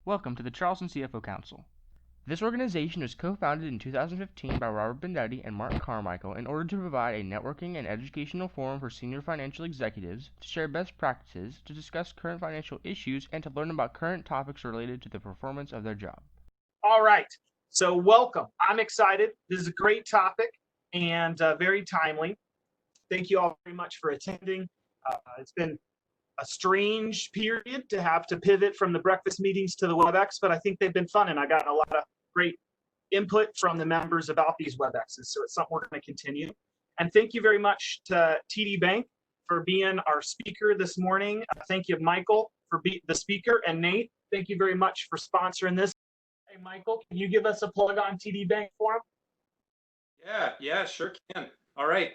Welcome to the Charleston CFO Council. This organization was co-founded in 2015 by Robert Bendetti and Mark Carmichael in order to provide a networking and educational forum for senior financial executives to share best practices, to discuss current financial issues, and to learn about current topics related to the performance of their job. All right, so welcome. I'm excited. This is a great topic and very timely. Thank you all very much for attending. It's been a strange period to have to pivot from the breakfast meetings to the WebEx, but I think they've been fun, and I got a lot of great input from the members about these WebExes, so it's something we're going to continue. And thank you very much to TD Bank for being our speaker this morning. Thank you, Michael, for being the speaker, and Nate, thank you very much for sponsoring this. Hey, Michael, can you give us a plug on TD Bank for him? Yeah, sure can. All right.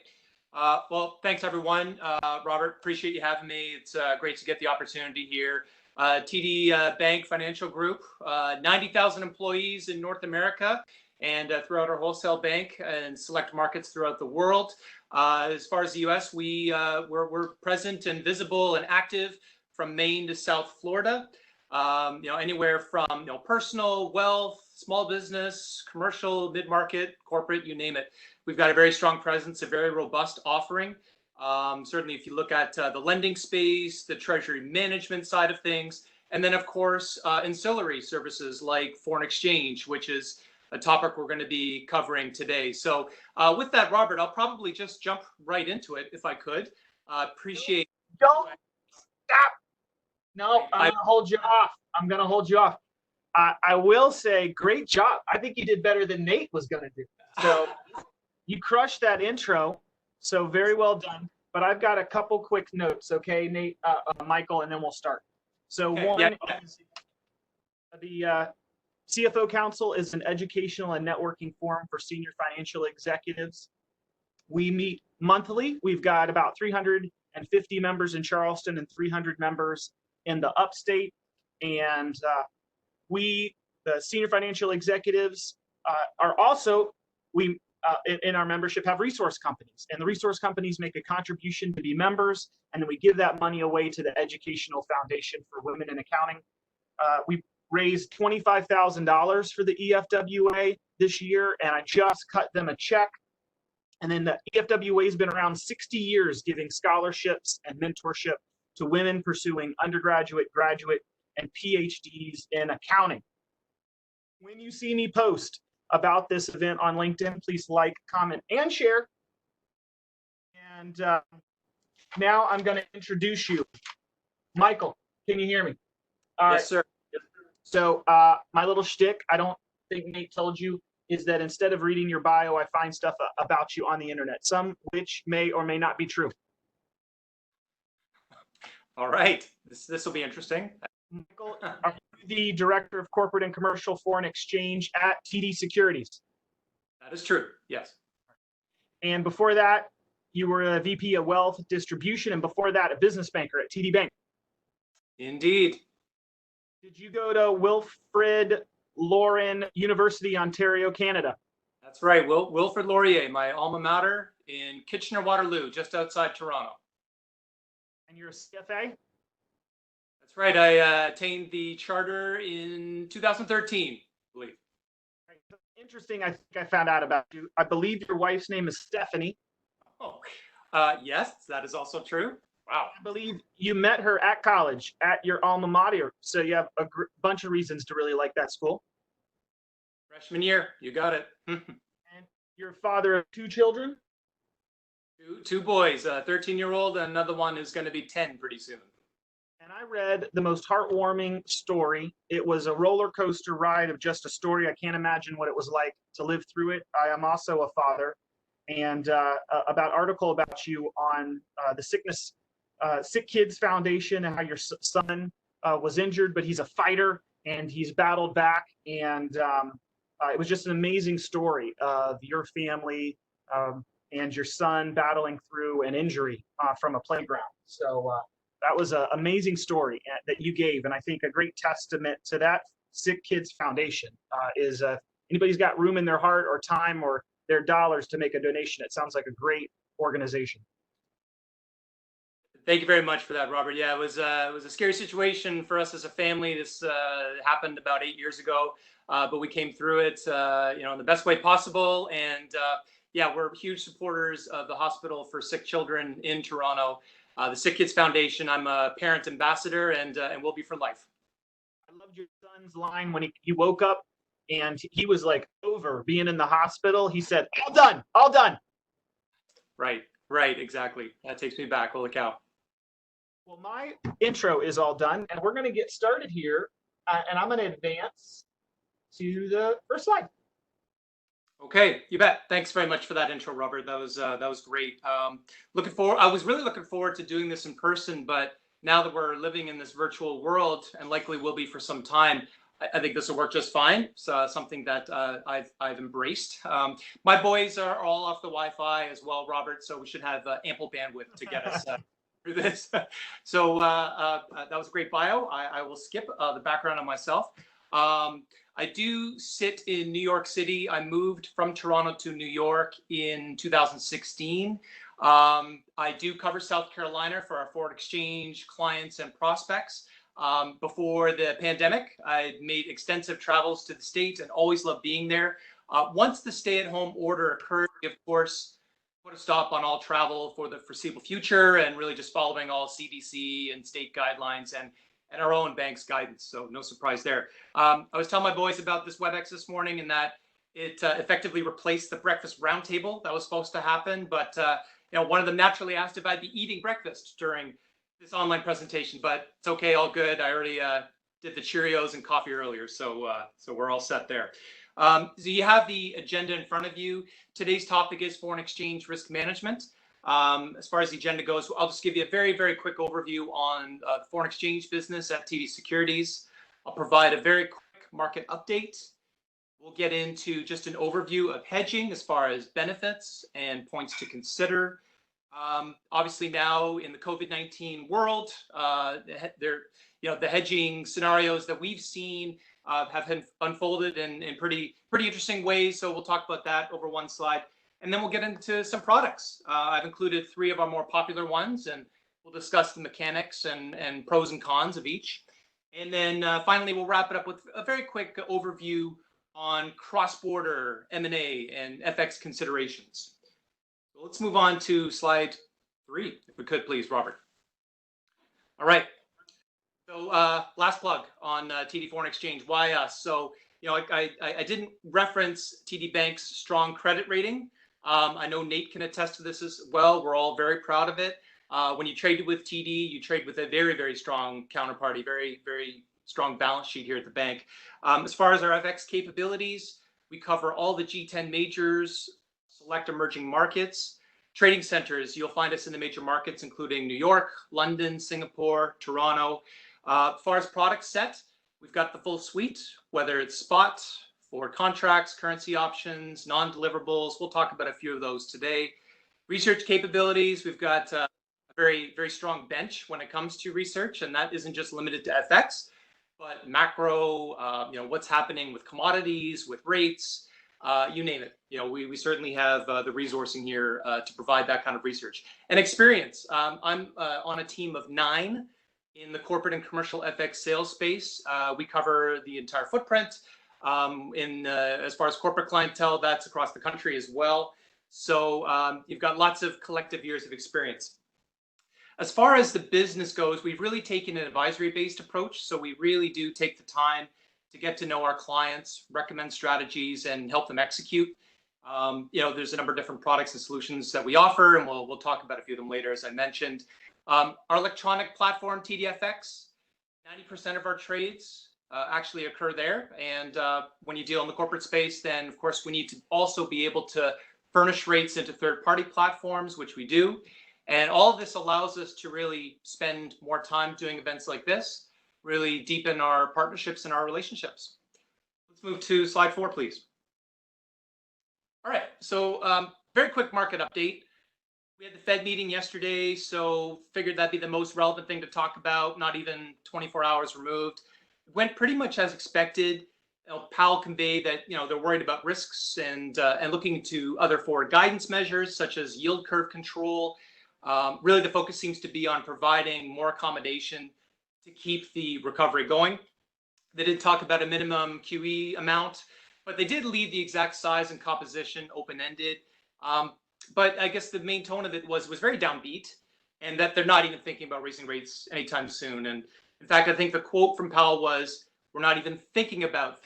Well, thanks everyone. Robert, appreciate you having me. It's great to get the opportunity here. TD Bank Financial Group, 90,000 employees in North America and throughout our wholesale bank and select markets throughout the world. As far as the U.S., we're present and visible and active from Maine to South Florida. Anywhere from personal, wealth, small business, commercial, mid-market, corporate, you name it. We've got a very strong presence, a very robust offering. Certainly, if you look at the lending space, the treasury management side of things, and then, of course, ancillary services like foreign exchange, which is a topic we're going to be covering today. So with that, Robert, I'll probably just jump right into it if I could. Appreciate. Don't stop. No, I'm going to hold you off. I'm going to hold you off. I will say, great job. I think you did better than Nate was going to do. So you crushed that intro. So very well done. But I've got a couple quick notes, okay, Nate, Michael, and then we'll start. So one is the CFO Council is an educational and networking forum for senior financial executives. We meet monthly. We've got about 350 members in Charleston and 300 members in the upstate. And we, the senior financial executives, are also, in our membership, have resource companies. And the resource companies make a contribution to be members, and then we give that money away to the Educational Foundation for Women in Accounting. We raised $25,000 for the EFWA this year, and I just cut them a check. And then the EFWA has been around 60 years giving scholarships and mentorship to women pursuing undergraduate, graduate, and PhDs in accounting. When you see me post about this event on LinkedIn, please like, comment, and share. And now I'm going to introduce you. Michael, can you hear me? Yes, sir. So my little shtick, I don't think Nate told you, is that instead of reading your bio, I find stuff about you on the internet, some which may or may not be true. All right. This will be interesting. Michael, are you the Director of Corporate and Commercial Foreign Exchange at TD Securities? That is true, yes. And before that, you were a VP of Wealth Distribution, and before that, a business banker at TD Bank. Indeed. Did you go to Wilfrid Laurier University, Ontario, Canada? That's right, Wilfrid Laurier, my alma mater in Kitchener-Waterloo, just outside Toronto. And you're a CFA? That's right. I attained the charter in 2013, I believe. Right. Interesting. I think I found out about you. I believe your wife's name is Stephanie. Oh, yes, that is also true. Wow. I believe you met her at college at your alma mater. So you have a bunch of reasons to really like that school. Freshman year, you got it. And you're a father of two children? Two boys, a 13-year-old and another one who's going to be 10 pretty soon. And I read the most heartwarming story. It was a roller coaster ride of just a story. I can't imagine what it was like to live through it. I am also a father. And about article about you on the Sick Kids Foundation and how your son was injured, but he's a fighter and he's battled back. And it was just an amazing story of your family and your son battling through an injury from a playground. So that was an amazing story that you gave. And I think a great testament to that Sick Kids Foundation is anybody's got room in their heart or time or their dollars to make a donation. It sounds like a great organization. Thank you very much for that, Robert. Yeah, it was a scary situation for us as a family. This happened about 8 years ago, but we came through it, in the best way possible. And yeah, we're huge supporters of the Hospital for Sick Children in Toronto, the Sick Kids Foundation. I'm a parent ambassador, and we'll be for life. I loved your son's line when he woke up and he was like over being in the hospital. He said, "All done, all done." Right, exactly. That takes me back. Holy cow. Well, my intro is all done, and we're going to get started here, and I'm going to advance to the first slide. Okay, you bet. Thanks very much for that intro, Robert. That was great. I was really looking forward to doing this in person, but now that we're living in this virtual world, and likely will be for some time, I think this will work just fine. So something that I've embraced. My boys are all off the Wi-Fi as well, Robert. So we should have ample bandwidth to get us through this. So that was a great bio. I will skip the background on myself. I do sit in New York City. I moved from Toronto to New York in 2016. I do cover South Carolina for our foreign exchange clients and prospects. Before the pandemic, I made extensive travels to the state and always loved being there. Once the stay-at-home order occurred, we, of course, put a stop on all travel for the foreseeable future and really just following all CDC and state guidelines and our own bank's guidance. So no surprise there. I was telling my boys about this WebEx this morning and that it effectively replaced the breakfast roundtable that was supposed to happen. But one of them naturally asked if I'd be eating breakfast during this online presentation, but it's okay, all good. I already did the Cheerios and coffee earlier, so we're all set there. So you have the agenda in front of you. Today's topic is foreign exchange risk management. As far as the agenda goes, I'll just give you a very, very quick overview on the foreign exchange business at TD Securities. I'll provide a very quick market update. We'll get into just an overview of hedging as far as benefits and points to consider. Obviously now in the COVID-19 world, the hedging scenarios that we've seen have unfolded in pretty interesting ways. So we'll talk about that over one slide. And then we'll get into some products. I've included 3 of our more popular ones, and we'll discuss the mechanics and pros and cons of each. And then finally, we'll wrap it up with a very quick overview on cross-border M&A and FX considerations. So let's move on to slide 3, if we could, please, Robert. All right. So last plug on TD Foreign Exchange. Why us? So, I didn't reference TD Bank's strong credit rating. I know Nate can attest to this as well. We're all very proud of it. When you trade with TD, you trade with a very, very strong counterparty, very, very strong balance sheet here at the bank. As far as our FX capabilities, we cover all the G10 majors, select emerging markets, trading centers. You'll find us in the major markets, including New York, London, Singapore, Toronto. As far as product set, we've got the full suite, whether it's spot, forward contracts, currency options, non-deliverables. We'll talk about a few of those today. Research capabilities, we've got a very, very strong bench when it comes to research, and that isn't just limited to FX, but macro, what's happening with commodities, with rates, you name it. We certainly have the resourcing here to provide that kind of research and experience. I'm on a team of 9 in the corporate and commercial FX sales space. We cover the entire footprint. As far as corporate clientele, that's across the country as well. So you've got lots of collective years of experience. As far as the business goes, we've really taken an advisory-based approach. So we really do take the time to get to know our clients, recommend strategies, and help them execute. There's a number of different products and solutions that we offer, and we'll talk about a few of them later, as I mentioned. Our electronic platform, TDFX, 90% of our trades actually occur there. And when you deal in the corporate space, then of course we need to also be able to furnish rates into third-party platforms, which we do. And all of this allows us to really spend more time doing events like this, really deepen our partnerships and our relationships. Let's move to slide 4, please. All right, so very quick market update. We had the Fed meeting yesterday, so figured that'd be the most relevant thing to talk about, not even 24 hours removed. It went pretty much as expected. Powell conveyed that they're worried about risks and looking into other forward guidance measures such as yield curve control. Really, the focus seems to be on providing more accommodation to keep the recovery going. They did talk about a minimum QE amount, but they did leave the exact size and composition open-ended. But I guess the main tone of it was very downbeat, and that they're not even thinking about raising rates anytime soon. And in fact, I think the quote from Powell was, "We're not even thinking about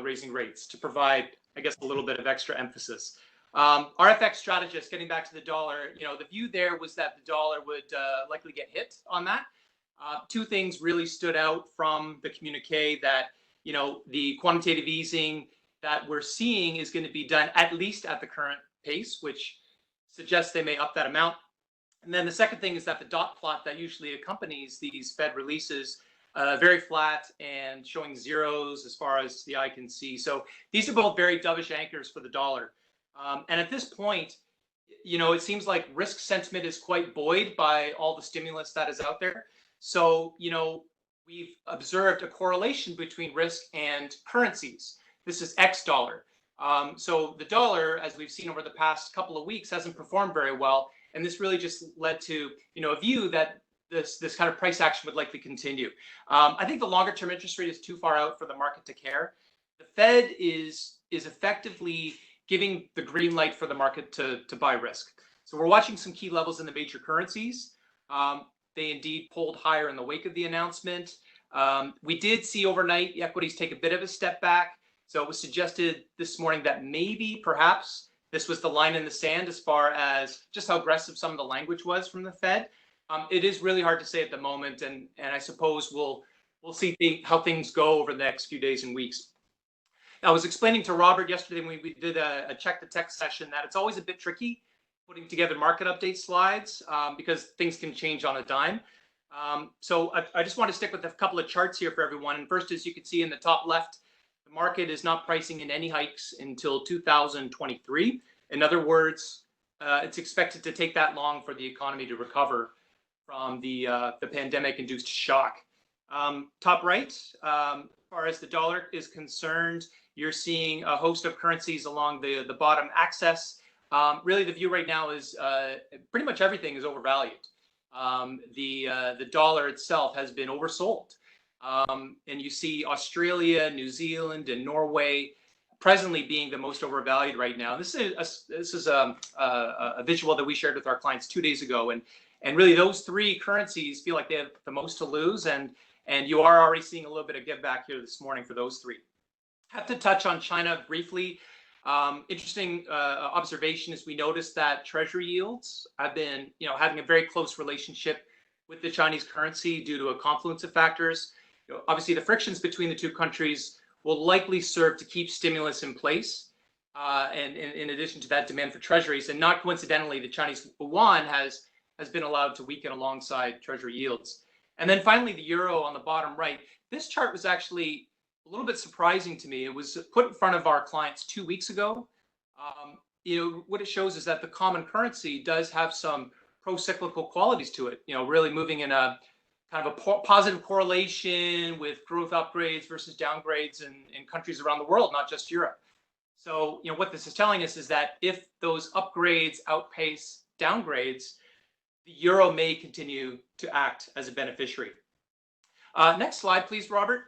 raising rates," to provide, I guess, a little bit of extra emphasis. Our FX strategist, getting back to the dollar, the view there was that the dollar would likely get hit on that. Two things really stood out from the communique: that the quantitative easing that we're seeing is going to be done at least at the current pace, which suggests they may up that amount. And then the second thing is that the dot plot that usually accompanies these Fed releases, very flat and showing zeros as far as the eye can see. So these are both very dovish anchors for the dollar. And at this point, it seems like risk sentiment is quite buoyed by all the stimulus that is out there. So, we've observed a correlation between risk and currencies. This is X dollar. So the dollar, as we've seen over the past couple of weeks, hasn't performed very well. And this really just led to, a view that this kind of price action would likely continue. I think the longer term interest rate is too far out for the market to care. The Fed is effectively giving the green light for the market to buy risk. So we're watching some key levels in the major currencies. They indeed pulled higher in the wake of the announcement. We did see overnight equities take a bit of a step back. So it was suggested this morning that perhaps this was the line in the sand as far as just how aggressive some of the language was from the Fed. It is really hard to say at the moment, and I suppose we'll see how things go over the next few days and weeks. I was explaining to Robert yesterday when we did a check the text session that it's always a bit tricky putting together market update slides because things can change on a dime. So I just want to stick with a couple of charts here for everyone. And first, as you can see in the top left, the market is not pricing in any hikes until 2023. In other words, it's expected to take that long for the economy to recover from the pandemic-induced shock. Top right, as far as the dollar is concerned, you're seeing a host of currencies along the bottom axis. Really, the view right now is pretty much everything is overvalued. The dollar itself has been oversold. And you see Australia, New Zealand, and Norway presently being the most overvalued right now. This is a visual that we shared with our clients 2 days ago, and really those three currencies feel like they have the most to lose, and you are already seeing a little bit of give back here this morning for those three. Have to touch on China briefly. Interesting observation is we noticed that treasury yields have been, having a very close relationship with the Chinese currency due to a confluence of factors. Obviously, the frictions between the two countries will likely serve to keep stimulus in place, and in addition to that, demand for treasuries. And not coincidentally, the Chinese yuan has been allowed to weaken alongside treasury yields. And then finally, the euro on the bottom right. This chart was actually a little bit surprising to me. It was put in front of our clients 2 weeks ago. What it shows is that the common currency does have some pro-cyclical qualities to it, really moving in a kind of a positive correlation with growth upgrades versus downgrades in countries around the world, not just Europe. So, what this is telling us is that if those upgrades outpace downgrades, the euro may continue to act as a beneficiary. Next slide, please, Robert.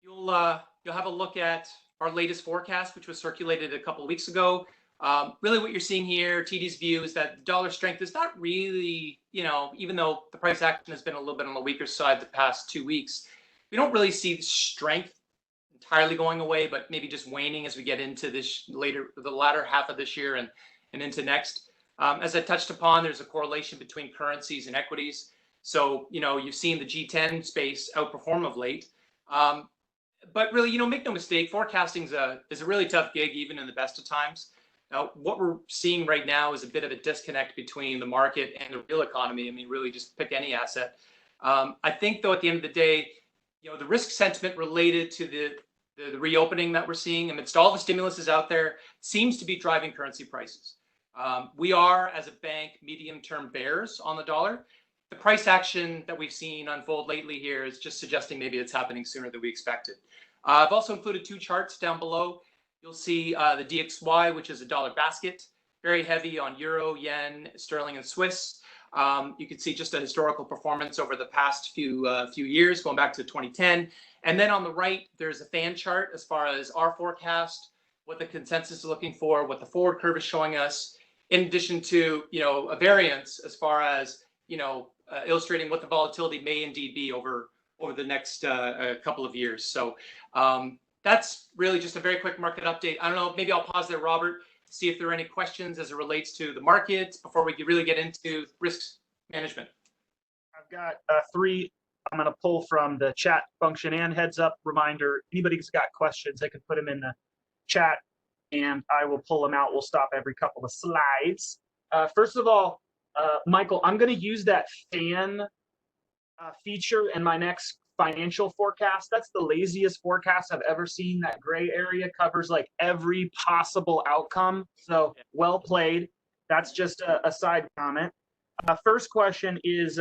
You'll have a look at our latest forecast, which was circulated a couple of weeks ago. Really what you're seeing here, TD's view, is that dollar strength is not really, even though the price action has been a little bit on the weaker side the past 2 weeks, we don't really see strength entirely going away, but maybe just waning as we get into the latter half of this year and into next. As I touched upon, there's a correlation between currencies and equities. So, you've seen the G10 space outperform of late. But really, make no mistake, forecasting is a really tough gig, even in the best of times. Now, what we're seeing right now is a bit of a disconnect between the market and the real economy. I mean, really just pick any asset. I think, though, at the end of the day, the risk sentiment related to the reopening that we're seeing amidst all the stimulus is out there seems to be driving currency prices. We are, as a bank, medium-term bears on the dollar. The price action that we've seen unfold lately here is just suggesting maybe it's happening sooner than we expected. I've also included two charts down below. You'll see the DXY, which is a dollar basket. very heavy on euro, yen, sterling, and Swiss. You can see just a historical performance over the past few years, going back to 2010. And then on the right, there's a fan chart as far as our forecast, what the consensus is looking for, what the forward curve is showing us, in addition to, a variance as far as, illustrating what the volatility may indeed be over the next couple of years. So that's really just a very quick market update. I don't know, maybe I'll pause there, Robert, see if there are any questions as it relates to the markets before we really get into risk management. I've got three I'm going to pull from the chat function, and heads up reminder, anybody who's got questions, they can put them in the chat and I will pull them out. We'll stop every couple of slides. First of all, Michael, I'm going to use that fan feature in my next financial forecast. That's the laziest forecast I've ever seen. That gray area covers like every possible outcome. So well played. That's just a side comment. First question is,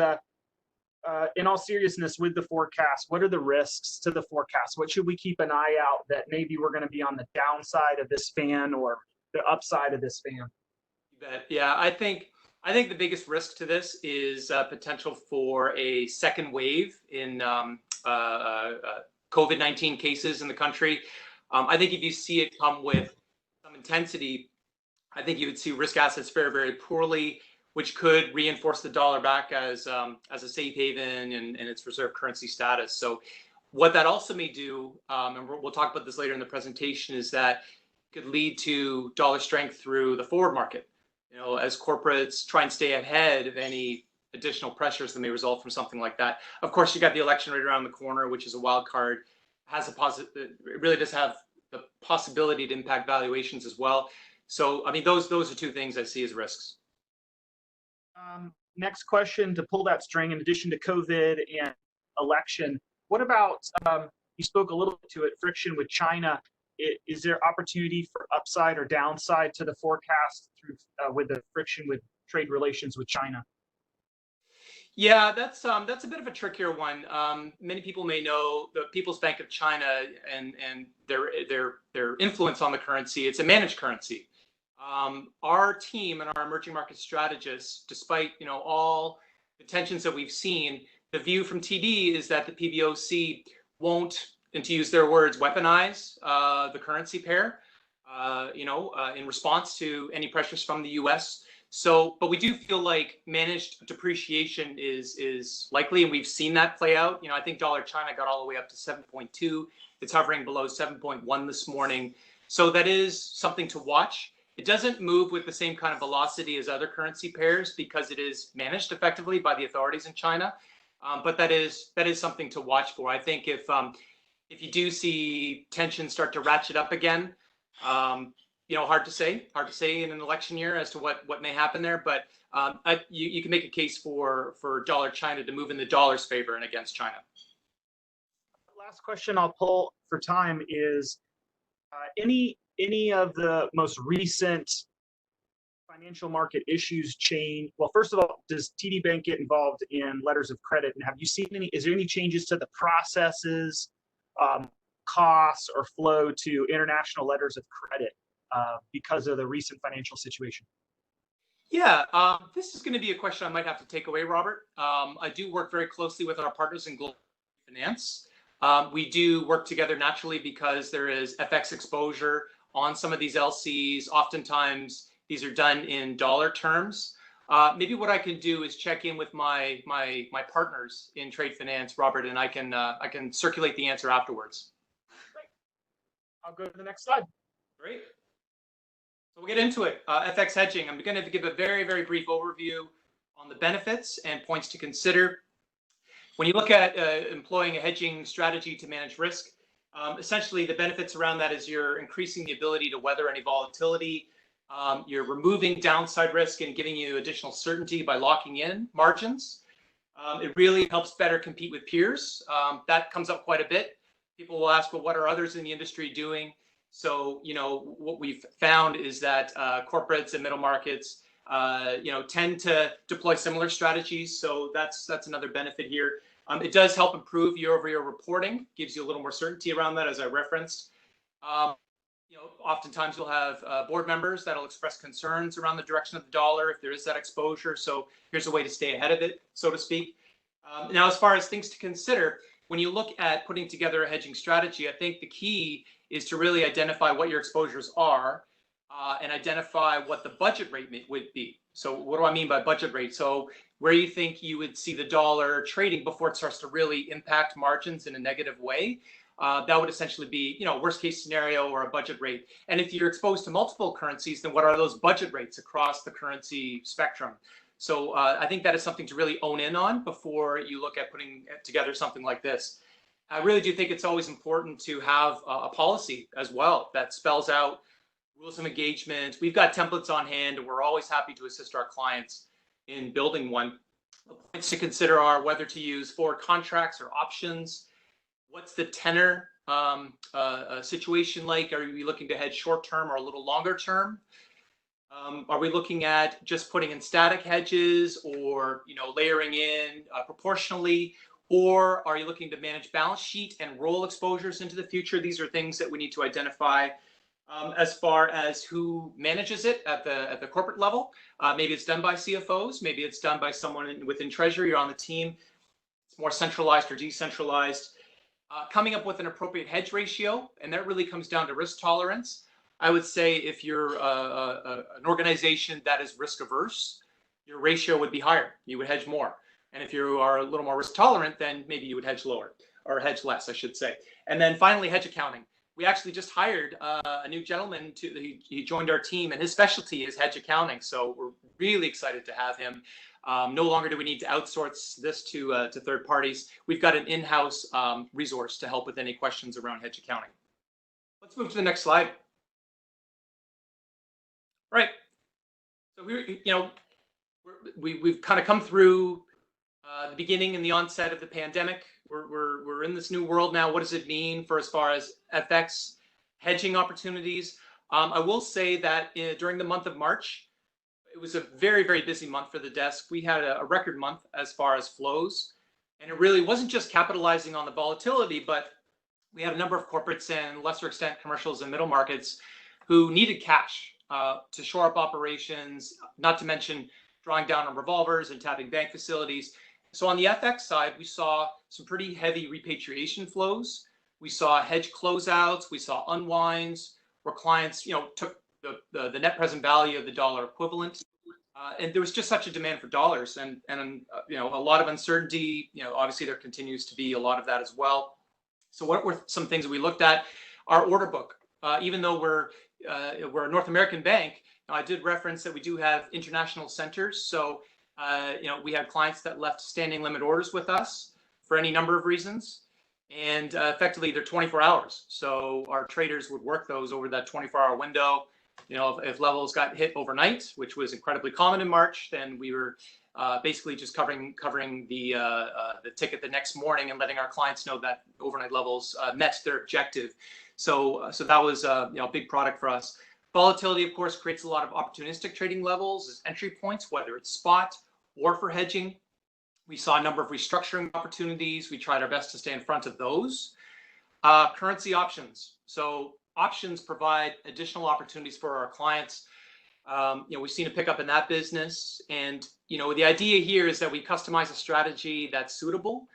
in all seriousness, with the forecast, what are the risks to the forecast? What should we keep an eye out that maybe we're going to be on the downside of this fan or the upside of this fan? You bet. Yeah, I think the biggest risk to this is potential for a second wave in COVID-19 cases in the country. I think if you see it come with some intensity, I think you would see risk assets fare very poorly, which could reinforce the dollar back as a safe haven and its reserve currency status. So what that also may do, and we'll talk about this later in the presentation, is that it could lead to dollar strength through the forward market, as corporates try and stay ahead of any additional pressures that may result from something like that. Of course, you got the election right around the corner, which is a wild card, it really does have the possibility to impact valuations as well. So, I mean, those are two things I see as risks. Next question, to pull that string, in addition to COVID and election, what about, you spoke a little bit to it, friction with China. Is there opportunity for upside or downside to the forecast through with the friction with trade relations with China? Yeah, that's a bit of a trickier one. Many people may know the People's Bank of China and their influence on the currency. It's a managed currency. Our team and our emerging market strategists, despite all the tensions that we've seen, the view from TD is that the PBOC won't, and to use their words, weaponize the currency pair, in response to any pressures from the U.S. So, but we do feel like managed depreciation is likely, and we've seen that play out. I think dollar China got all the way up to 7.2. It's hovering below 7.1 this morning. So that is something to watch. It doesn't move with the same kind of velocity as other currency pairs because it is managed effectively by the authorities in China. But that is something to watch for. I think if you do see tensions start to ratchet up again, hard to say in an election year as to what may happen there. But you can make a case for dollar China to move in the dollar's favor and against China. Last question I'll pull for time is any of the most recent financial market issues change? Well, first of all, does TD Bank get involved in letters of credit? And have you seen is there any changes to the processes, costs, or flow to international letters of credit because of the recent financial situation? Yeah, this is going to be a question I might have to take away, Robert. I do work very closely with our partners in global finance. We do work together naturally because there is FX exposure on some of these LCs. Oftentimes, these are done in dollar terms. Maybe what I can do is check in with my partners in trade finance, Robert, and I can circulate the answer afterwards. Great. I'll go to the next slide. Great. So we'll get into it. FX hedging. I'm going to give a very, very brief overview on the benefits and points to consider. When you look at employing a hedging strategy to manage risk, essentially the benefits around that is you're increasing the ability to weather any volatility. You're removing downside risk and giving you additional certainty by locking in margins. It really helps better compete with peers. That comes up quite a bit. People will ask, well, what are others in the industry doing? So, what we've found is that corporates and middle markets, tend to deploy similar strategies. So that's another benefit here. It does help improve year-over-year reporting, gives you a little more certainty around that, as I referenced. oftentimes you'll have board members that'll express concerns around the direction of the dollar if there is that exposure. So here's a way to stay ahead of it, so to speak. Now, as far as things to consider, when you look at putting together a hedging strategy, I think the key is to really identify what your exposures are and identify what the budget rate would be. So what do I mean by budget rate? So where you think you would see the dollar trading before it starts to really impact margins in a negative way. That would essentially be, worst case scenario or a budget rate. And if you're exposed to multiple currencies, then what are those budget rates across the currency spectrum? So I think that is something to really own in on before you look at putting together something like this. I really do think it's always important to have a policy as well that spells out rules of engagement. We've got templates on hand, and we're always happy to assist our clients in building one. The points to consider are whether to use forward contracts or options. What's the tenor situation like? Are we looking to hedge short term or a little longer term? Are we looking at just putting in static hedges or layering in proportionally? Or are you looking to manage balance sheet and roll exposures into the future? These are things that we need to identify. As far as who manages it at the corporate level, maybe it's done by CFOs, maybe it's done by someone within Treasury or on the team. It's more centralized or decentralized. Coming up with an appropriate hedge ratio, and that really comes down to risk tolerance. I would say if you're an organization that is risk averse, your ratio would be higher. You would hedge more. And if you are a little more risk tolerant, then maybe you would hedge lower, or hedge less, I should say. And then finally, hedge accounting. We actually just hired a new gentleman. He joined our team, and his specialty is hedge accounting. So we're really excited to have him. No longer do we need to outsource this to third parties. We've got an in-house resource to help with any questions around hedge accounting. Let's move to the next slide. Right. So we've kind of come through the beginning and the onset of the pandemic. We're in this new world now. What does it mean for as far as FX hedging opportunities? I will say that during the month of March, it was a very, very busy month for the desk. We had a record month as far as flows. And it really wasn't just capitalizing on the volatility, but we had a number of corporates and lesser extent commercials and middle markets who needed cash to shore up operations, not to mention drawing down on revolvers and tapping bank facilities. So on the FX side, we saw some pretty heavy repatriation flows. We saw hedge closeouts. We saw unwinds where clients, took the net present value of the dollar equivalent. And there was just such a demand for dollars and a lot of uncertainty. Obviously there continues to be a lot of that as well. So what were some things that we looked at? Our order book, even though we're a North American bank, I did reference that we do have international centers. So we had clients that left standing limit orders with us for any number of reasons. And effectively, they're 24 hours. So our traders would work those over that 24-hour window. If levels got hit overnight, which was incredibly common in March, then we were basically just covering the ticket the next morning and letting our clients know that overnight levels met their objective. So that was a big product for us. Volatility, of course, creates a lot of opportunistic trading levels as entry points, whether it's spot or for hedging. We saw a number of restructuring opportunities. We tried our best to stay in front of those. Currency options. So options provide additional opportunities for our clients. We've seen a pickup in that business. And, the idea here is that we customize a strategy that's suitable.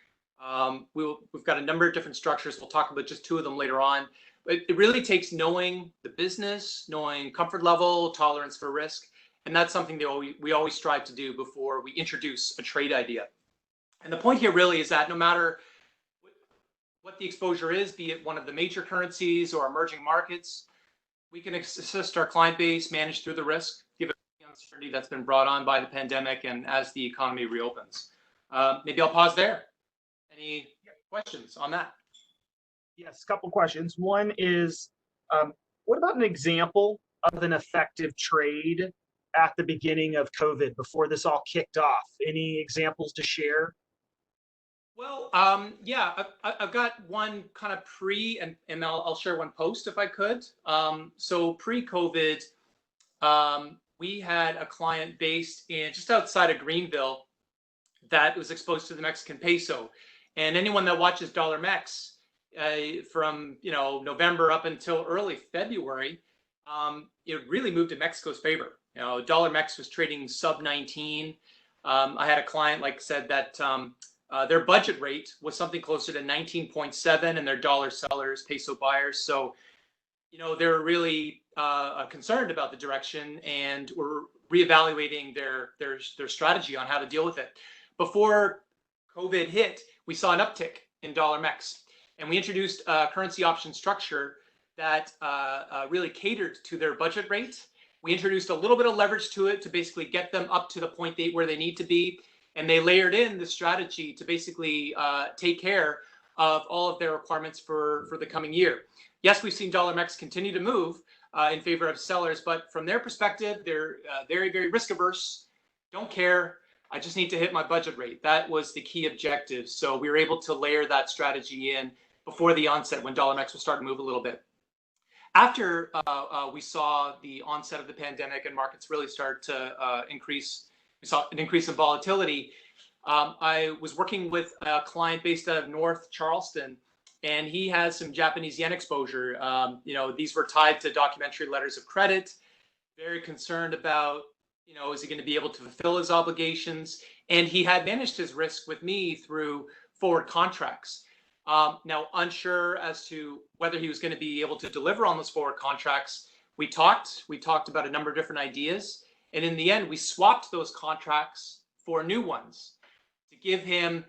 We've got a number of different structures. We'll talk about just two of them later on. But it really takes knowing the business, knowing comfort level, tolerance for risk. And that's something that we always strive to do before we introduce a trade idea. And the point here really is that no matter what the exposure is, be it one of the major currencies or emerging markets, we can assist our client base manage through the risk, given the uncertainty that's been brought on by the pandemic and as the economy reopens. Maybe I'll pause there. Any questions on that? Yes, a couple questions. One is, what about an example of an effective trade at the beginning of COVID before this all kicked off? Any examples to share? Well, yeah, I've got one kind of and I'll share one post if I could. So pre-COVID, we had a client based in just outside of Greenville that was exposed to the Mexican peso. And anyone that watches Dollar Mex from November up until early February, it really moved in Mexico's favor. Dollar Mex was trading sub 19. I had a client, like I said, that their budget rate was something closer to 19.7, and their dollar sellers, peso buyers. So, they're really concerned about the direction, and were reevaluating their strategy on how to deal with it. Before COVID hit, we saw an uptick in dollar Mex, and we introduced a currency option structure that really catered to their budget rate. We introduced a little bit of leverage to it to basically get them up to the point where they need to be. And they layered in the strategy to basically take care of all of their requirements for the coming year. Yes, we've seen dollar Mex continue to move in favor of sellers, but from their perspective, they're very, very risk averse, don't care. I just need to hit my budget rate. That was the key objective. So we were able to layer that strategy in before the onset when dollar Mex was starting to move a little bit. After we saw the onset of the pandemic and markets really start to increase, we saw an increase in volatility. I was working with a client based out of North Charleston, and he has some Japanese yen exposure. These were tied to documentary letters of credit, very concerned about, is he going to be able to fulfill his obligations? And he had managed his risk with me through forward contracts. Now, unsure as to whether he was going to be able to deliver on those forward contracts, we talked about a number of different ideas. And in the end, we swapped those contracts for new ones to give him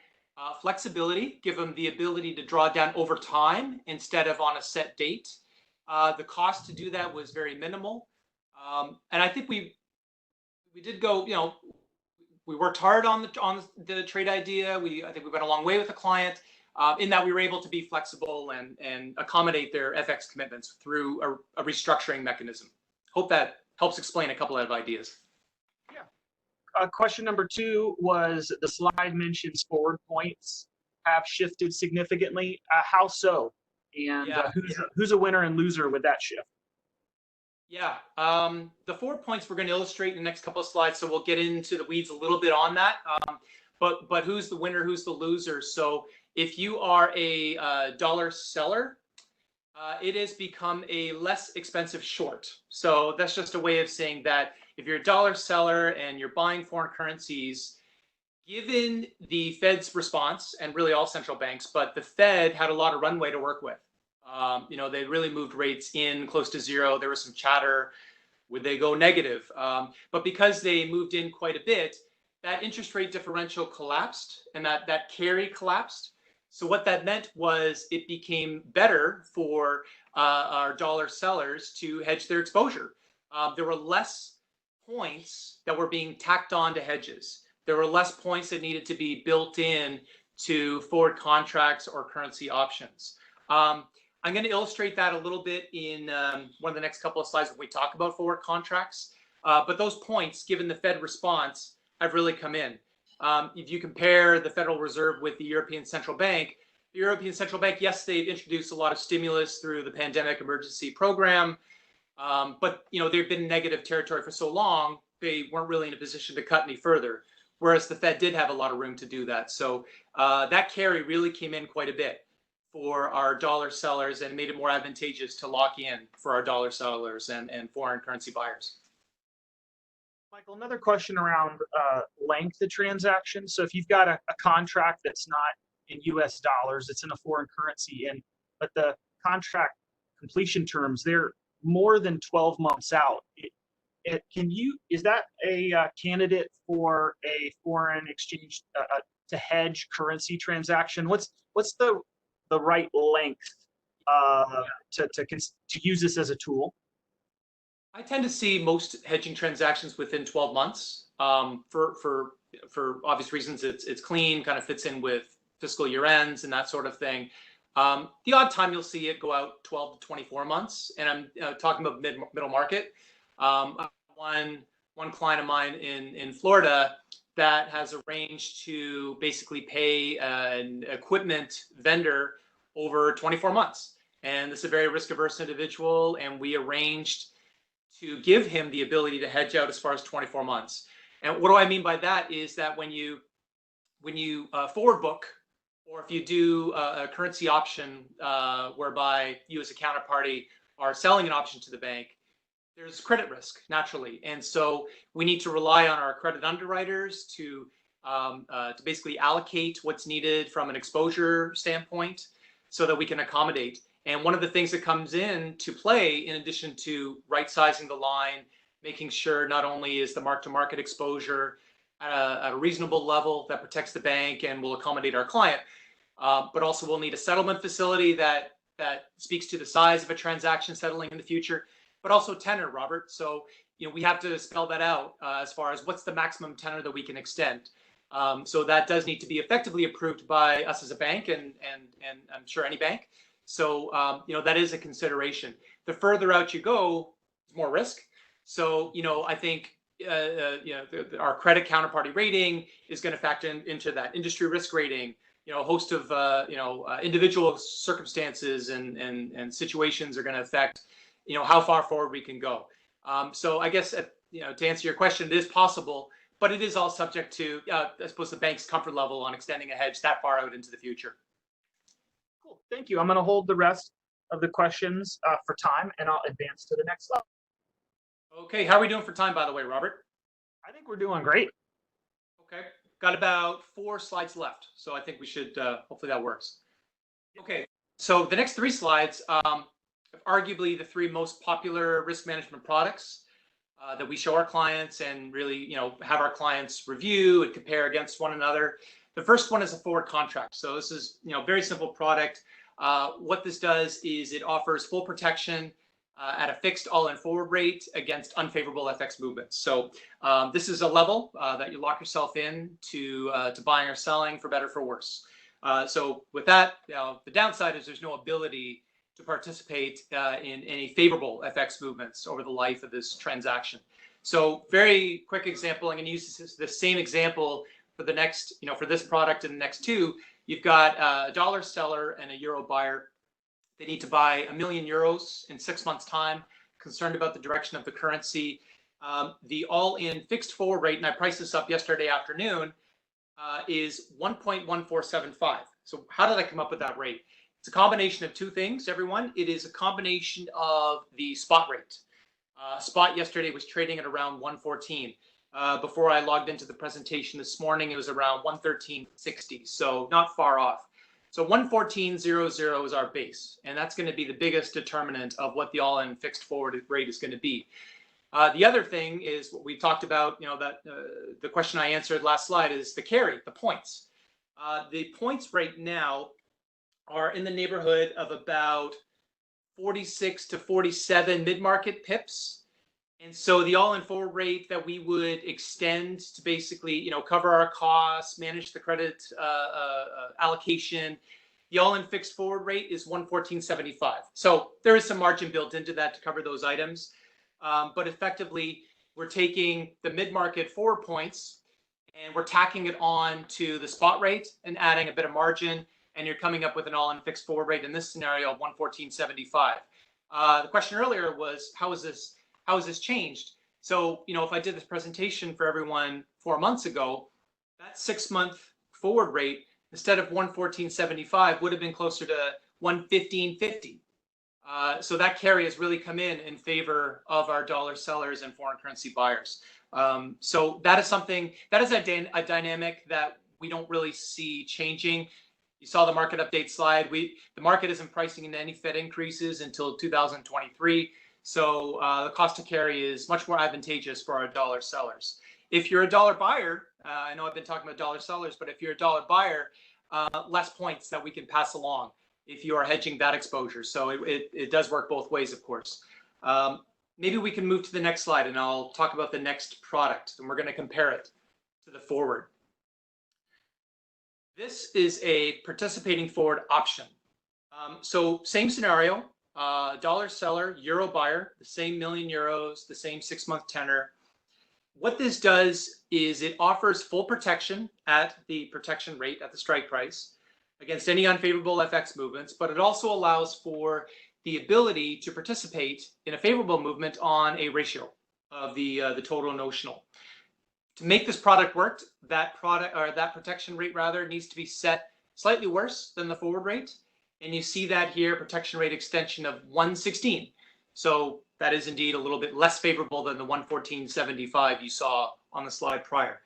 flexibility, give him the ability to draw down over time instead of on a set date. The cost to do that was very minimal. And I think we did go, we worked hard on the trade idea. I think we went a long way with the client. In that we were able to be flexible and accommodate their FX commitments through a restructuring mechanism. Hope that helps explain a couple of ideas. Yeah. Question number 2 was, the slide mentions forward points have shifted significantly. How so? And who's a winner and loser with that shift? Yeah, the 4 points we're going to illustrate in the next couple of slides, so we'll get into the weeds a little bit on that. But who's the winner, who's the loser? So if you are a dollar seller, it has become a less expensive short. So that's just a way of saying that if you're a dollar seller and you're buying foreign currencies, given the Fed's response, and really all central banks, but the Fed had a lot of runway to work with. They really moved rates in close to zero. There was some chatter, would they go negative? But because they moved in quite a bit, that interest rate differential collapsed, and that carry collapsed. So what that meant was it became better for our dollar sellers to hedge their exposure. There were less points that were being tacked on to hedges. There were less points that needed to be built in to forward contracts or currency options. I'm going to illustrate that a little bit in one of the next couple of slides when we talk about forward contracts. But those points, given the Fed response, have really come in. If you compare the Federal Reserve with the European Central Bank, yes, they've introduced a lot of stimulus through the pandemic emergency program, but they've been in negative territory for so long, they weren't really in a position to cut any further, whereas the Fed did have a lot of room to do that. So that carry really came in quite a bit for our dollar sellers and made it more advantageous to lock in for our dollar sellers and foreign currency buyers. Michael, another question around length of transaction. So if you've got a contract that's not in US dollars, it's in a foreign currency, but the contract completion terms, they're more than 12 months out. Is that a candidate for a foreign exchange to hedge currency transaction? What's the right length to use this as a tool? I tend to see most hedging transactions within 12 months. For obvious reasons, it's clean, kind of fits in with fiscal year ends and that sort of thing. The odd time you'll see it go out 12 to 24 months, and I'm talking about middle market. One client of mine in Florida that has arranged to basically pay an equipment vendor over 24 months. And this is a very risk-averse individual, and we arranged to give him the ability to hedge out as far as 24 months. And what do I mean by that is that when you forward book or if you do a currency option whereby you as a counterparty are selling an option to the bank, there's credit risk naturally, and so we need to rely on our credit underwriters to basically allocate what's needed from an exposure standpoint, so that we can accommodate. And one of the things that comes in to play, in addition to right sizing the line, making sure not only is the mark-to-market exposure at a reasonable level that protects the bank and will accommodate our client, but also we'll need a settlement facility that speaks to the size of a transaction settling in the future, but also tenor, Robert. So we have to spell that out as far as what's the maximum tenor that we can extend. So that does need to be effectively approved by us as a bank, and I'm sure any bank. So that is a consideration. The further out you go, there's more risk. So I think our credit counterparty rating is going to factor into that industry risk rating. A host of individual circumstances and situations are going to affect how far forward we can go. So I guess to answer your question, it is possible, but it is all subject to I suppose the bank's comfort level on extending a hedge that far out into the future. Cool, thank you. I'm going to hold the rest of the questions for time, and I'll advance to the next slide. Okay, how are we doing for time, by the way, Robert? I think we're doing great. Okay, got about 4 slides left, so I think we should hopefully that works. Okay, so the next 3 slides are arguably the 3 most popular risk management products that we show our clients and really have our clients review and compare against one another. The first one is a forward contract. So this is very simple product. What this does is it offers full protection at a fixed all-in forward rate against unfavorable FX movements. So this is a level that you lock yourself in to buying or selling, for better for worse. So with that, the downside is there's no ability to participate in any favorable FX movements over the life of this transaction. So very quick example, I'm going to use the same example for the next, for this product and the next 2. You've got a dollar seller and a euro buyer. They need to buy €1 million in 6 months' time, concerned about the direction of the currency. The all-in fixed forward rate, and I priced this up yesterday afternoon, is 1.1475. So how did I come up with that rate? It's a combination of 2 things, everyone. It is a combination of the spot rate. Spot yesterday was trading at around 114. Before I logged into the presentation this morning, it was around 113.60, so not far off. So 114.00 is our base, and that's going to be the biggest determinant of what the all-in fixed forward rate is going to be. The other thing is what we talked about, the question I answered last slide is the carry, the points. The points right now are in the neighborhood of about 46 to 47 mid-market pips. And so the all-in forward rate that we would extend to basically, cover our costs, manage the credit allocation, the all-in fixed forward rate is 114.75. So there is some margin built into that to cover those items. But effectively, we're taking the mid-market forward points and we're tacking it on to the spot rate and adding a bit of margin, and you're coming up with an all-in fixed forward rate in this scenario of 114.75. The question earlier was, how is this changed? So, if I did this presentation for everyone 4 months ago, that 6-month forward rate, instead of 114.75, would have been closer to 115.50. So that carry has really come in favor of our dollar sellers and foreign currency buyers. So that is a dynamic that we don't really see changing. You saw the market update slide. The market isn't pricing in any Fed increases until 2023. So the cost to carry is much more advantageous for our dollar sellers. If you're a dollar buyer, I know I've been talking about dollar sellers, but if you're a dollar buyer, less points that we can pass along if you are hedging that exposure. So it does work both ways, of course. Maybe we can move to the next slide and I'll talk about the next product, and we're going to compare it to the forward. This is a participating forward option. So same scenario. Dollar seller, euro buyer, the same €1 million, the same 6-month tenor. What this does is it offers full protection at the protection rate, at the strike price, against any unfavorable FX movements, but it also allows for the ability to participate in a favorable movement on a ratio of the total notional. To make this product work, that protection rate rather needs to be set slightly worse than the forward rate. And you see that here, protection rate extension of 116. So that is indeed a little bit less favorable than the 114.75 you saw on the slide prior.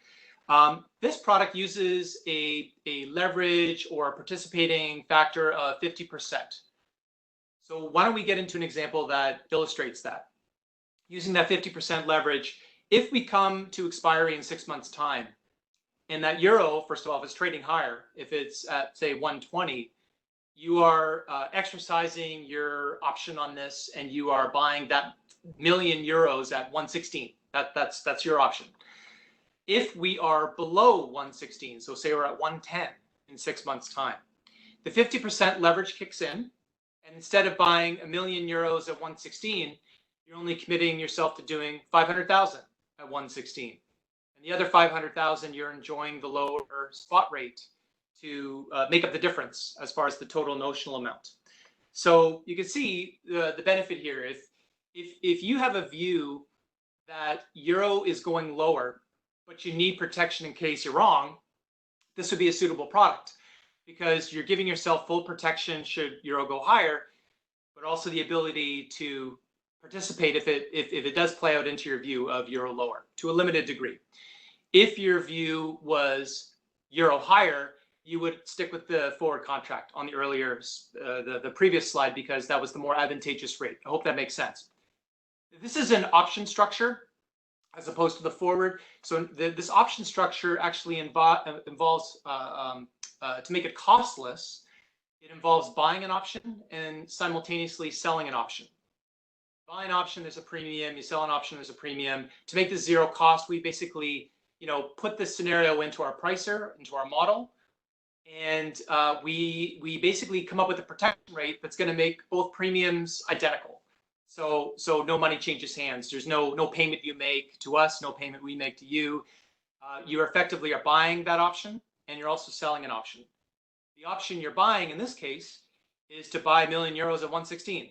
This product uses a leverage or a participating factor of 50%. So why don't we get into an example that illustrates that? Using that 50% leverage, if we come to expiry in 6 months' time, and that euro, first of all, if it's trading higher, if it's at, say, 120, you are exercising your option on this, and you are buying that million euros at 116. That's your option. If we are below 116, so say we're at 110 in 6 months' time, the 50% leverage kicks in, and instead of buying a million euros at 116, you're only committing yourself to doing 500,000 at 116. And the other 500,000, you're enjoying the lower spot rate to make up the difference as far as the total notional amount. So you can see the benefit here. If you have a view that euro is going lower, but you need protection in case you're wrong, this would be a suitable product, because you're giving yourself full protection should euro go higher, but also the ability to participate if it does play out into your view of euro lower to a limited degree. If your view was euro higher, you would stick with the forward contract on the earlier, the previous slide, because that was the more advantageous rate. I hope that makes sense. This is an option structure as opposed to the forward. So this option structure actually involves, to make it costless, it involves buying an option and simultaneously selling an option. Buy an option, there's a premium. You sell an option, there's a premium. To make this zero cost, we basically, put this scenario into our pricer, into our model, and we basically come up with a protection rate that's going to make both premiums identical. So no money changes hands. There's no payment you make to us, no payment we make to you. You effectively are buying that option, and you're also selling an option. The option you're buying in this case is to buy a million euros at 116.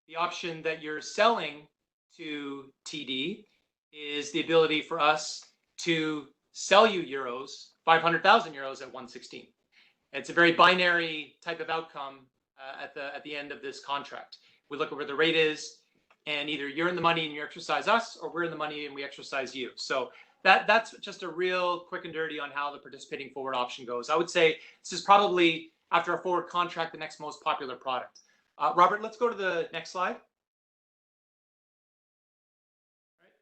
The option that you're selling to TD is the ability for us to sell you euros, 500,000 euros at 116. It's a very binary type of outcome at the end of this contract. We look at where the rate is, and either you're in the money and you exercise us, or we're in the money and we exercise you. So that's just a real quick and dirty on how the participating forward option goes. I would say this is probably, after a forward contract, the next most popular product. Robert, let's go to the next slide. All right.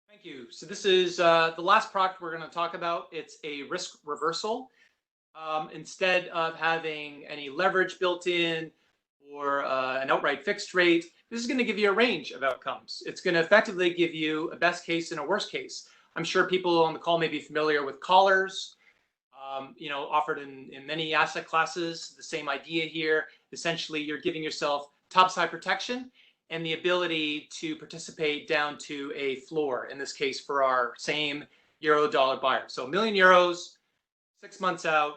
Thank you. So this is the last product we're going to talk about. It's a risk reversal. Instead of having any leverage built in or an outright fixed rate, this is going to give you a range of outcomes. It's going to effectively give you a best case and a worst case. I'm sure people on the call may be familiar with collars, offered in many asset classes. The same idea here. Essentially, you're giving yourself topside protection and the ability to participate down to a floor, in this case for our same euro dollar buyer. So €1 million, 6 months out,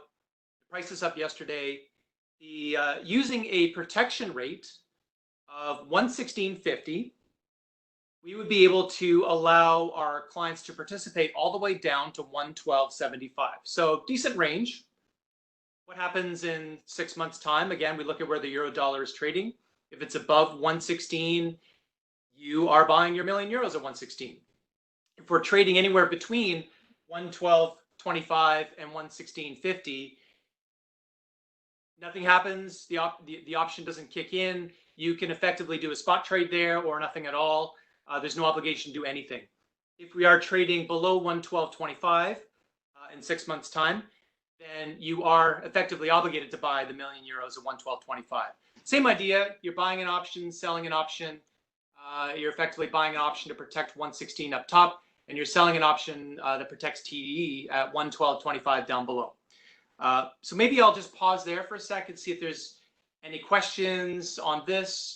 the price is up yesterday. Using a protection rate of 116.50, we would be able to allow our clients to participate all the way down to 112.75. So decent range. What happens in 6 months' time? Again, we look at where the euro dollar is trading. If it's above 116, you are buying your €1 million at 116. If we're trading anywhere between 112.25 and 116.50, nothing happens. The option doesn't kick in. You can effectively do a spot trade there or nothing at all. There's no obligation to do anything. If we are trading below 112.25 in 6 months' time, then you are effectively obligated to buy the €1 million at 112.25. Same idea. You're buying an option, selling an option. You're effectively buying an option to protect 116 up top, and you're selling an option that protects TDE at 112.25 down below. So maybe I'll just pause there for a second, see if there's any questions on this,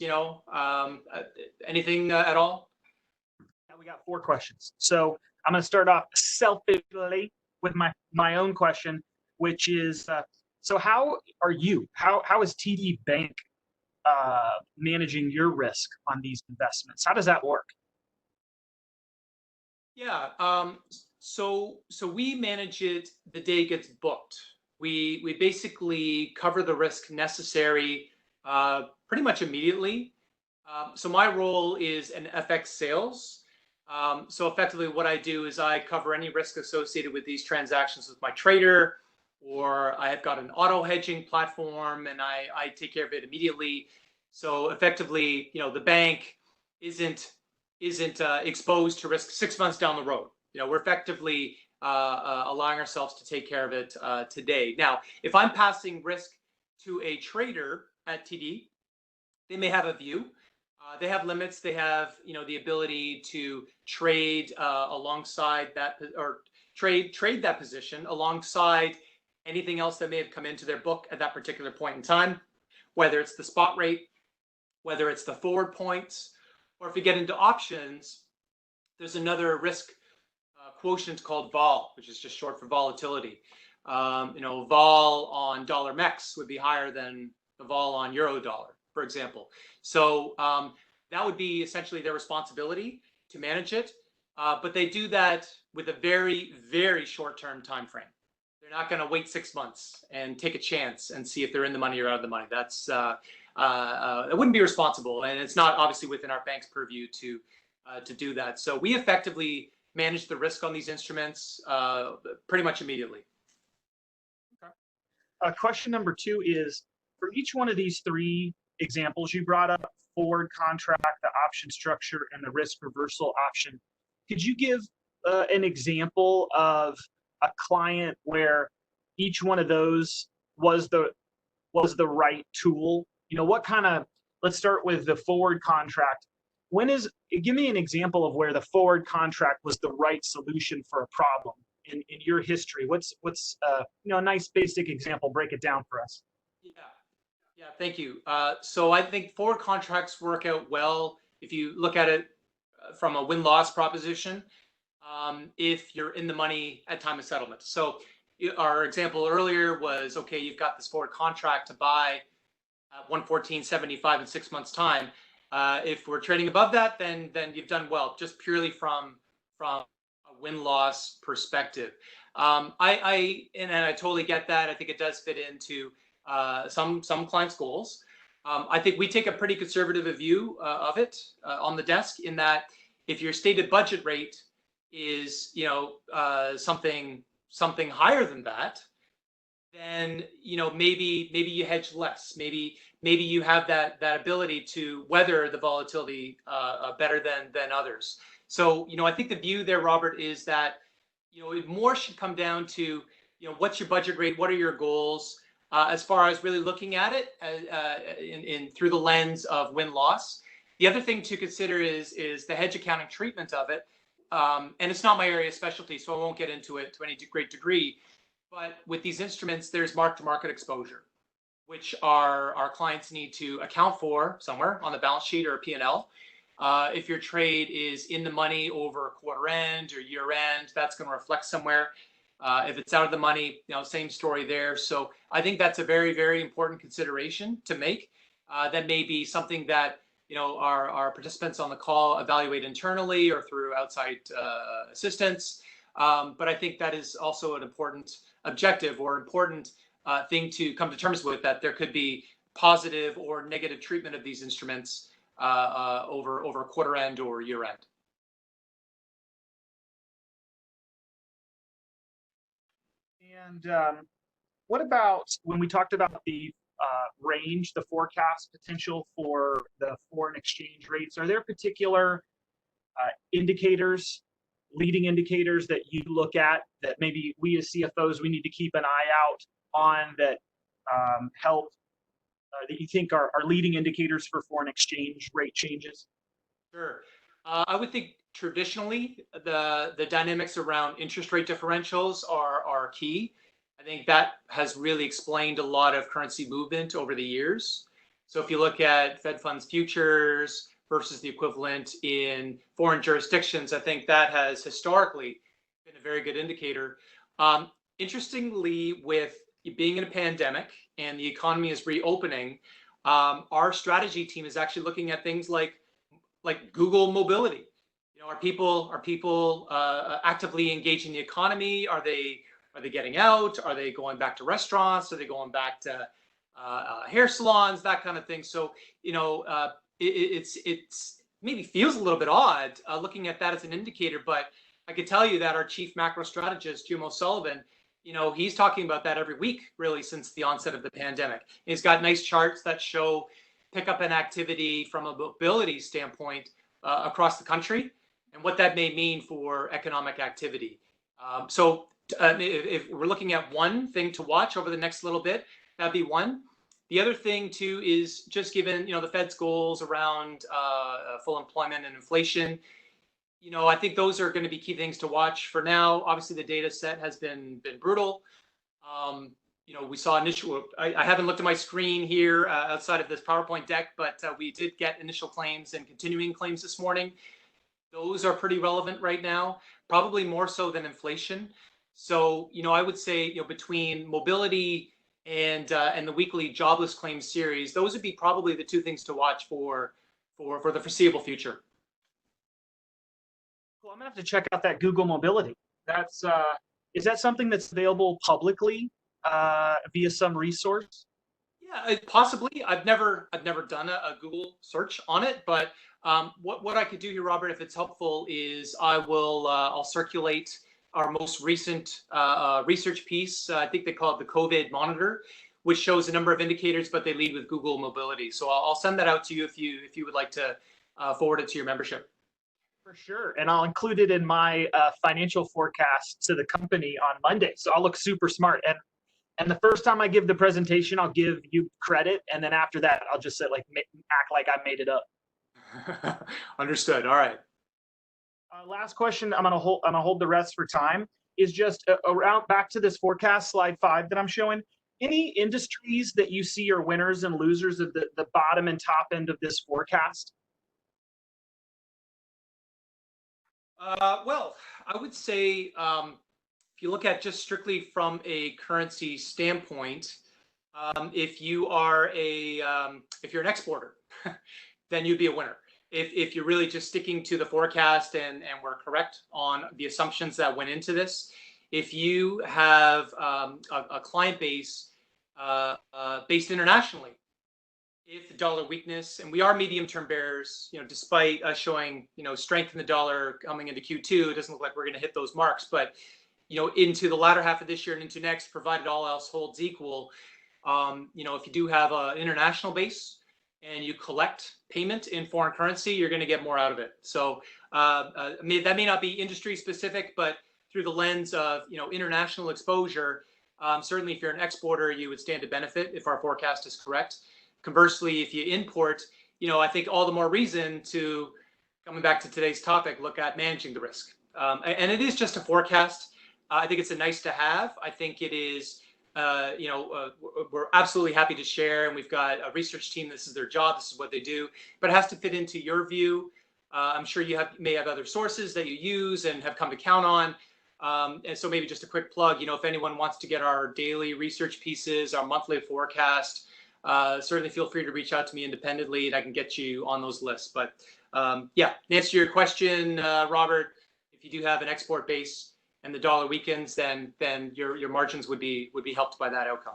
anything at all? We got 4 questions. So I'm going to start off selfishly with my own question, which is, so how is TD Bank managing your risk on these investments? How does that work? Yeah, so we manage it the day it gets booked. we basically cover the risk necessary pretty much immediately. So my role is an FX sales. So effectively what I do is I cover any risk associated with these transactions with my trader, or I've got an auto hedging platform and I take care of it immediately. So effectively, the bank isn't exposed to risk 6 months down the road. We're effectively allowing ourselves to take care of it today. Now, if I'm passing risk to a trader at TD, they may have a view. They have limits. They have, the ability to trade alongside that, or trade that position alongside anything else that may have come into their book at that particular point in time, whether it's the spot rate, whether it's the forward points, or if you get into options, there's another risk quotient called vol, which is just short for volatility. Vol on dollar MEX would be higher than the vol on euro dollar, for example. So that would be essentially their responsibility to manage it. But they do that with a very, very short-term time frame. They're not going to wait 6 months and take a chance and see if they're in the money or out of the money. That's it wouldn't be responsible, and it's not obviously within our bank's purview to do that. So we effectively manage the risk on these instruments pretty much immediately. Okay. Question number 2 is, for each one of these 3 examples you brought up, forward contract, the option structure, and the risk reversal option, could you give an example of a client where each one of those was the right tool? What kind of, let's start with the forward contract. Give me an example of where the forward contract was the right solution for a problem in your history. What's a nice basic example? Break it down for us. Yeah, thank you. So I think forward contracts work out well if you look at it from a win-loss proposition, if you're in the money at time of settlement. So our example earlier was, okay, you've got this forward contract to buy 114.75 in 6 months' time. If we're trading above that, then you've done well, just purely from a win-loss perspective. I totally get that. I think it does fit into some clients' goals. I think we take a pretty conservative view of it on the desk, in that if your stated budget rate is something higher than that, then maybe you hedge less. Maybe you have that ability to weather the volatility better than others. So I think the view there, Robert, is that it more should come down to what's your budget rate, what are your goals, as far as really looking at it in through the lens of win-loss. The other thing to consider is the hedge accounting treatment of it. And it's not my area of specialty, so I won't get into it to any great degree. But with these instruments, there's mark-to-market exposure, which our clients need to account for somewhere on the balance sheet or a P&L. If your trade is in the money over quarter end or year end, that's going to reflect somewhere. If it's out of the money, same story there. So I think that's a very, very important consideration to make. That may be something that our participants on the call evaluate internally or through outside assistance. But I think that is also an important objective or important thing to come to terms with, that there could be positive or negative treatment of these instruments over quarter end or year end. And what about when we talked about the range, the forecast potential for the foreign exchange rates? Are there particular indicators, leading indicators that you look at that maybe we as CFOs, we need to keep an eye out on, that help, that you think are leading indicators for foreign exchange rate changes? Sure. I would think traditionally the dynamics around interest rate differentials are key. I think that has really explained a lot of currency movement over the years. So if you look at Fed funds futures versus the equivalent in foreign jurisdictions, I think that has historically been a very good indicator. Interestingly, with being in a pandemic and the economy is reopening, our strategy team is actually looking at things like Google mobility. Are people actively engaging the economy? Are they Are they getting out? Are they going back to restaurants? Are they going back to hair salons? That kind of thing. So, it's maybe feels a little bit odd looking at that as an indicator, but I could tell you that our chief macro strategist, Jim O'Sullivan, he's talking about that every week, really, since the onset of the pandemic. He's got nice charts that show pickup in activity from a mobility standpoint across the country and what that may mean for economic activity. So if we're looking at one thing to watch over the next little bit, that'd be one. The other thing too is just given the Fed's goals around full employment and inflation. I think those are going to be key things to watch for now. Obviously, the data set has been brutal. We saw initial. I haven't looked at my screen here outside of this PowerPoint deck, but we did get initial claims and continuing claims this morning. Those are pretty relevant right now, probably more so than inflation. So, I would say, between mobility and the weekly jobless claims series, those would be probably the two things to watch for the foreseeable future. Well, I'm gonna have to check out that Google Mobility. That's is that something that's available publicly via some resource? Yeah, possibly. I've never done a Google search on it, but what I could do here, Robert, if it's helpful, is I'll circulate our most recent research piece. I think they call it the COVID Monitor, which shows a number of indicators, but they lead with Google Mobility. So I'll send that out to you if you would like to forward it to your membership. For sure, and I'll include it in my financial forecast to the company on Monday. So I'll look super smart. And the first time I give the presentation, I'll give you credit, and then after that, I'll just act like I made it up. Understood. All right. Last question. I'm gonna hold the rest for time. Is just around back to this forecast slide 5 that I'm showing. Any industries that you see are winners and losers of the bottom and top end of this forecast? Well, I would say if you look at just strictly from a currency standpoint, if you're an exporter, then you'd be a winner. If you're really just sticking to the forecast and we're correct on the assumptions that went into this, if you have a client base based internationally, if the dollar weakness, and we are medium-term bears, despite us showing, strength in the dollar coming into Q2, it doesn't look like we're going to hit those marks. But, into the latter half of this year and into next, provided all else holds equal, if you do have an international base and you collect payment in foreign currency, you're going to get more out of it. So that may not be industry specific, but through the lens of, international exposure, certainly if you're an exporter, you would stand to benefit if our forecast is correct. Conversely, if you import, I think all the more reason to, coming back to today's topic, look at managing the risk. And it is just a forecast. I think it's a nice to have. I think it is, we're absolutely happy to share, and we've got a research team. This is their job. This is what they do. But it has to fit into your view. I'm sure you may have other sources that you use and have come to count on. And so maybe just a quick plug, if anyone wants to get our daily research pieces, our monthly forecast, certainly feel free to reach out to me independently and I can get you on those lists. But to answer your question, Robert, if you do have an export base and the dollar weakens, then your margins would be helped by that outcome.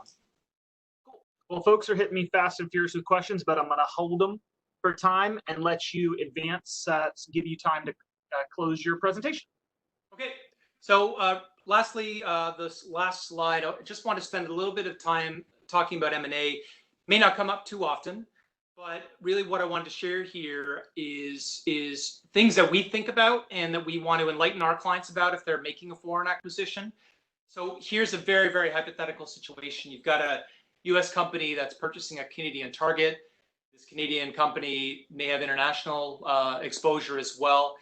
Cool. Well, folks are hitting me fast and furious with questions, but I'm going to hold them for time and let you advance, give you time to close your presentation. Okay. So lastly, this last slide, I just want to spend a little bit of time talking about M&A. May not come up too often, but really what I wanted to share here is things that we think about and that we want to enlighten our clients about if they're making a foreign acquisition. So here's a very, very hypothetical situation. You've got a US company that's purchasing a Canadian target. This Canadian company may have international exposure as well.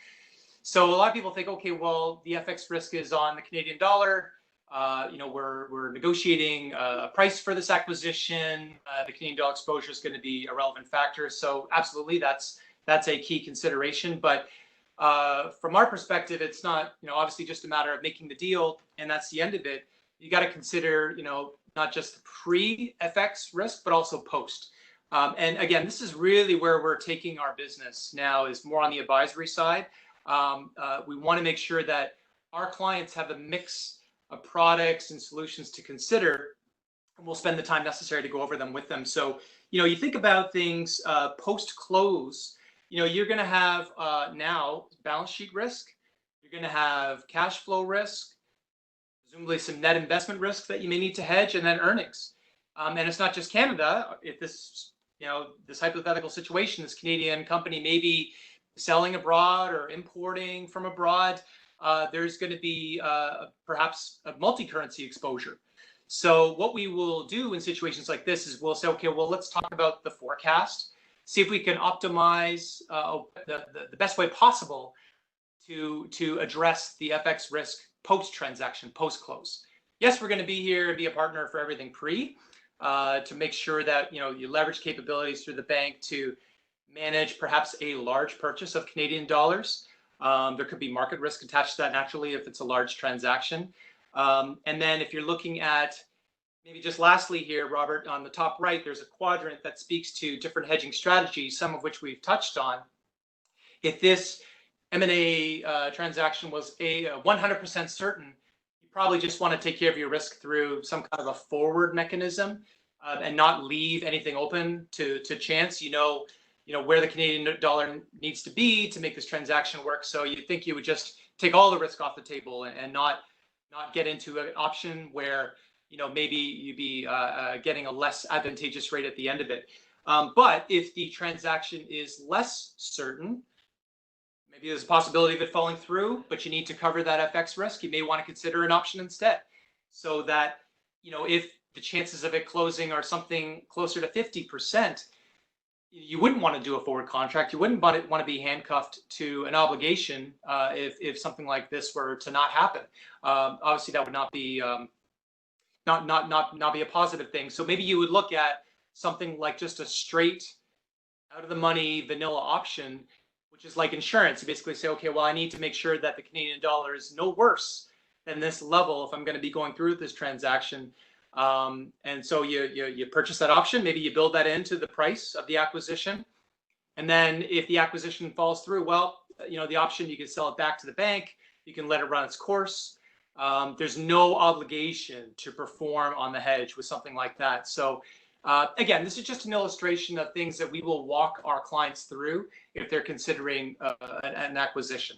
So a lot of people think, okay, well, the FX risk is on the Canadian dollar. We're negotiating a price for this acquisition. The Canadian dollar exposure is going to be a relevant factor. So absolutely, that's a key consideration. But from our perspective, it's not, obviously just a matter of making the deal, and that's the end of it. You got to consider, not just the pre-FX risk, but also post. And again, this is really where we're taking our business now, is more on the advisory side. We want to make sure that our clients have a mix products and solutions to consider. And we'll spend the time necessary to go over them with them. So, you think about things post-close, you're going to have now balance sheet risk. You're going to have cash flow risk, presumably some net investment risk that you may need to hedge, and then earnings. And it's not just Canada. If this, this hypothetical situation, this Canadian company may be selling abroad or importing from abroad, there's going to be perhaps a multi-currency exposure. So what we will do in situations like this is we'll say, okay, well, let's talk about the forecast, see if we can optimize the best way possible to address the FX risk post-transaction, post-close. Yes, we're going to be here and be a partner for everything pre, to make sure that you leverage capabilities through the bank to manage perhaps a large purchase of Canadian dollars. There could be market risk attached to that naturally if it's a large transaction. And then if you're looking at, maybe just lastly here, Robert, on the top right, there's a quadrant that speaks to different hedging strategies, some of which we've touched on. If this M&A transaction was 100% certain, you probably just want to take care of your risk through some kind of a forward mechanism and not leave anything open to chance. You know where the Canadian dollar needs to be to make this transaction work. So you think you would just take all the risk off the table and not get into an option where maybe you'd be getting a less advantageous rate at the end of it. But if the transaction is less certain, maybe there's a possibility of it falling through, but you need to cover that FX risk, you may want to consider an option instead, so that if the chances of it closing are something closer to 50%, you wouldn't want to do a forward contract. You wouldn't want to be handcuffed to an obligation if something like this were to not happen. Obviously, that would not be not be a positive thing. So maybe you would look at something like just a straight out of the money vanilla option, which is like insurance. You basically say, okay, well, I need to make sure that the Canadian dollar is no worse than this level if I'm going to be going through this transaction. And so you purchase that option. Maybe you build that into the price of the acquisition. And then if the acquisition falls through, well, the option, you can sell it back to the bank. You can let it run its course. There's no obligation to perform on the hedge with something like that. So again, this is just an illustration of things that we will walk our clients through if they're considering an acquisition.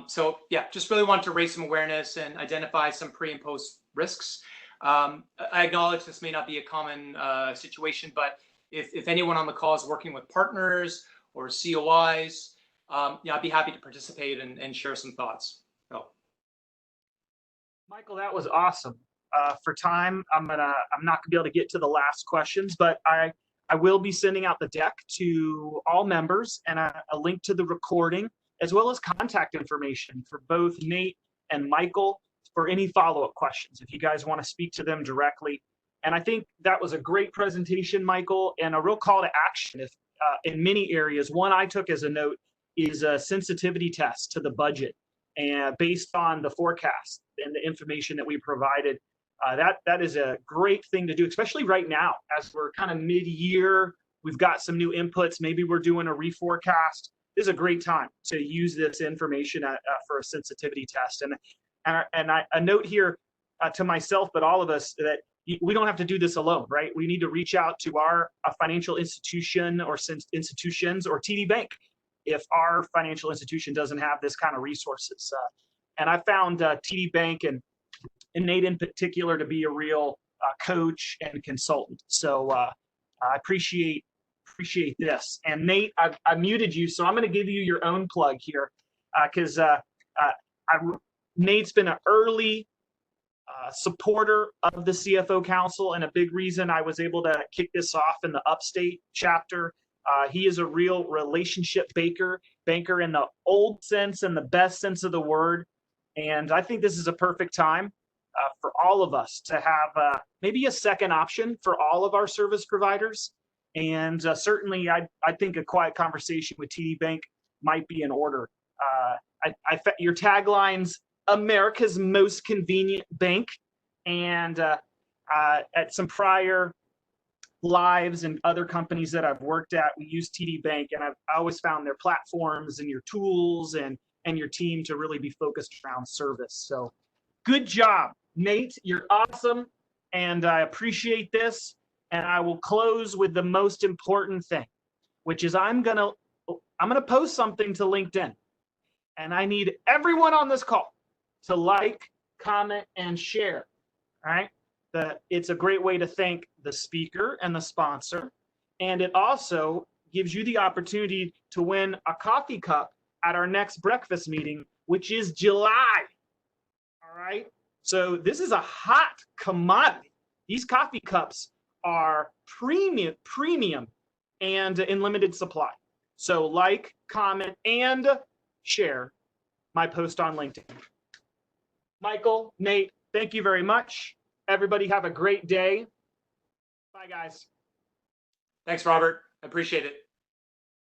So yeah, just really want to raise some awareness and identify some pre and post risks. I acknowledge this may not be a common situation, but if anyone on the call is working with partners or COIs, I'd be happy to participate and share some thoughts. So. Michael, that was awesome. For time, I'm not gonna be able to get to the last questions, but I will be sending out the deck to all members and a link to the recording, as well as contact information for both Nate and Michael for any follow-up questions, if you guys want to speak to them directly. And I think that was a great presentation, Michael, and a real call to action. If in many areas, one I took as a note is a sensitivity test to the budget, and based on the forecast and the information that we provided, that is a great thing to do, especially right now as we're kind of mid-year. We've got some new inputs. Maybe we're doing a reforecast. This is a great time to use this information for a sensitivity test. And a note here to myself, but all of us, that we don't have to do this alone, right? We need to reach out to our financial institution or institutions or TD Bank if our financial institution doesn't have this kind of resources. And I found TD Bank and Nate in particular to be a real coach and consultant. So I appreciate this. And Nate, I muted you, so I'm going to give you your own plug here because Nate's been an early supporter of the CFO Council, and a big reason I was able to kick this off in the Upstate chapter. He is a real relationship banker in the old sense and the best sense of the word. And I think this is a perfect time for all of us to have maybe a second option for all of our service providers. And certainly, I think a quiet conversation with TD Bank might be in order. Your tagline's America's most convenient bank. And at some prior lives and other companies that I've worked at, we use TD Bank, and I've always found their platforms and your tools and your team to really be focused around service. So Good job, Nate. You're awesome. And I appreciate this. And I will close with the most important thing, which is I'm gonna post something to LinkedIn. And I need everyone on this call to like, comment, and share. All right. It's a great way to thank the speaker and the sponsor. And it also gives you the opportunity to win a coffee cup at our next breakfast meeting, which is July. All right. So this is a hot commodity. These coffee cups are premium and in limited supply. So like, comment, and share my post on LinkedIn. Michael, Nate, thank you very much. Everybody have a great day. Bye, guys. Thanks, Robert. I appreciate it.